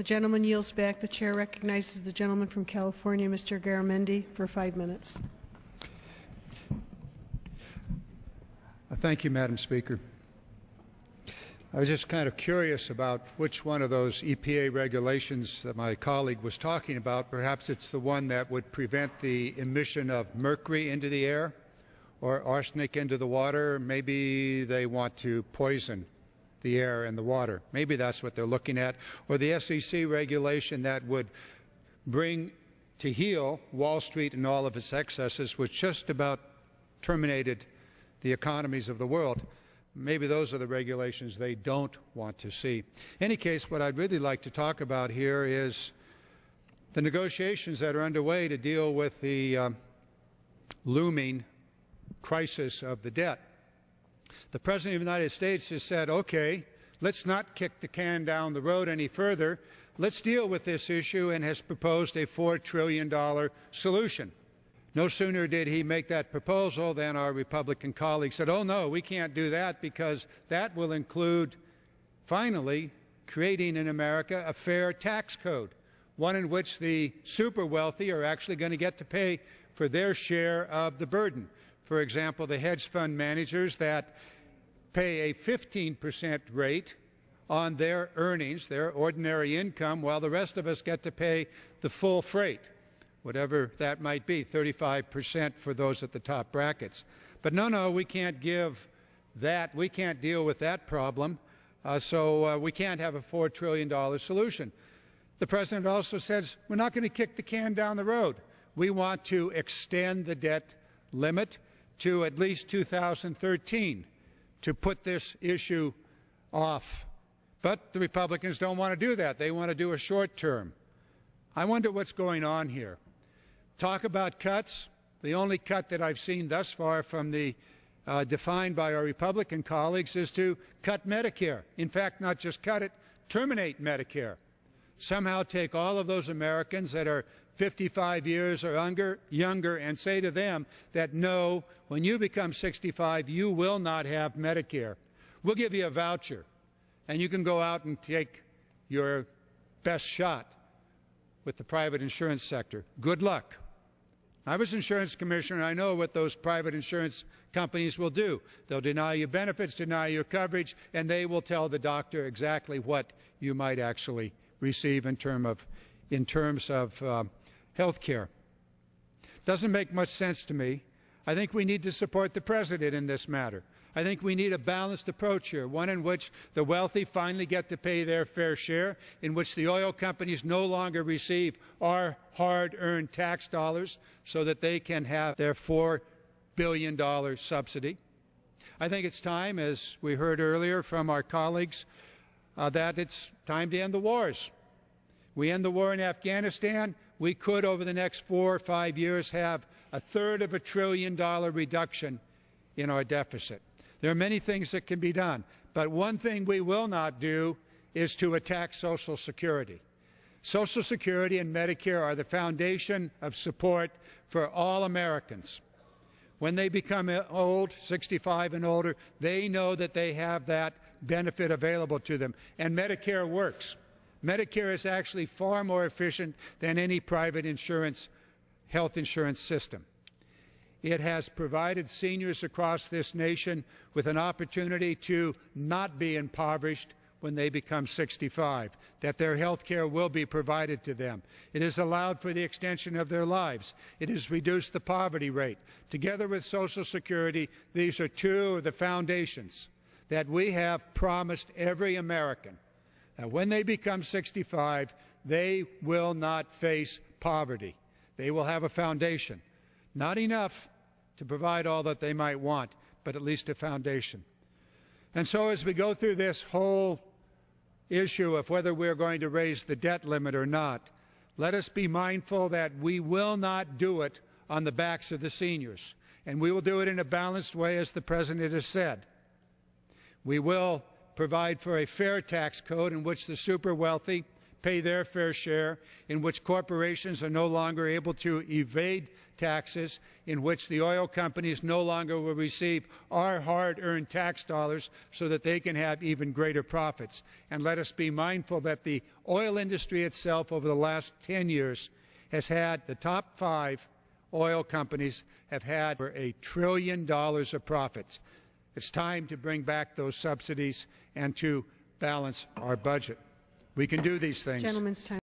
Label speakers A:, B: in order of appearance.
A: The gentleman yields back. The chair recognizes the gentleman from California, Mr. Garamendi, for 5 minutes.
B: Thank you, Madam Speaker. I was just kind of curious about which one of those EPA regulations that my colleague was talking about. Perhaps it's the one that would prevent the emission of mercury into the air or arsenic into the water. Maybe they want to poison the air and the water. Maybe that's what they're looking at. Or the SEC regulation that would bring to heel Wall Street and all of its excesses, which just about terminated the economies of the world. Maybe those are the regulations they don't want to see. In any case, what I'd really like to talk about here is the negotiations that are underway to deal with the looming crisis of the debt. The President of the United States has said, okay, let's not kick the can down the road any further. Let's deal with this issue, and has proposed a $4 trillion solution. No sooner did he make that proposal than our Republican colleagues said, oh no, we can't do that, because that will include, finally, creating in America a fair tax code, one in which the super wealthy are actually going to get to pay for their share of the burden. For example, the hedge fund managers that pay a 15% rate on their earnings, their ordinary income, while the rest of us get to pay the full freight, whatever that might be, 35% for those at the top brackets. But no, we can't give that. We can't deal with that problem, so we can't have a $4 trillion solution. The President also says we're not going to kick the can down the road. We want to extend the debt limit to at least 2013 to put this issue off. But the Republicans don't want to do that. They want to do a short term. I wonder what's going on here. Talk about cuts. The only cut that I've seen thus far from the defined by our Republican colleagues is to cut Medicare. In fact, not just cut it, terminate Medicare. Somehow take all of those Americans that are 55 years or younger and say to them that no, when you become 65, you will not have Medicare. We'll give you a voucher, and you can go out and take your best shot with the private insurance sector. Good luck. I was insurance commissioner. I know what those private insurance companies will do. They'll deny you benefits, deny you coverage, and they will tell the doctor exactly what you might actually receive in terms of health care. Doesn't make much sense to me. I think we need to support the President in this matter. I think we need a balanced approach here, one in which the wealthy finally get to pay their fair share, in which the oil companies no longer receive our hard-earned tax dollars so that they can have their $4 billion subsidy. I think it's time, as we heard earlier from our colleagues, that it's time to end the wars. We end the war in Afghanistan, we could, over the next 4 or 5 years, have $1/3 of $1 trillion reduction in our deficit. There are many things that can be done, but one thing we will not do is to attack Social Security. Social Security and Medicare are the foundation of support for all Americans. When they become old, 65 and older, they know that they have that benefit available to them, and Medicare works. Medicare is actually far more efficient than any private health insurance system. It has provided seniors across this nation with an opportunity to not be impoverished when they become 65, that their health care will be provided to them. It has allowed for the extension of their lives. It has reduced the poverty rate. Together with Social Security, these are two of the foundations that we have promised every American, that when they become 65, they will not face poverty. They will have a foundation. Not enough to provide all that they might want, but at least a foundation. And so as we go through this whole issue of whether we're going to raise the debt limit or not, let us be mindful that we will not do it on the backs of the seniors. And we will do it in a balanced way, as the President has said. We will provide for a fair tax code in which the super wealthy pay their fair share, in which corporations are no longer able to evade taxes, in which the oil companies no longer will receive our hard-earned tax dollars so that they can have even greater profits. And let us be mindful that the oil industry itself over the last 10 years has had, the top 5 oil companies have had over $1 trillion of profits. It's time to bring back those subsidies and to balance our budget. We can do these things.
A: Gentleman's time.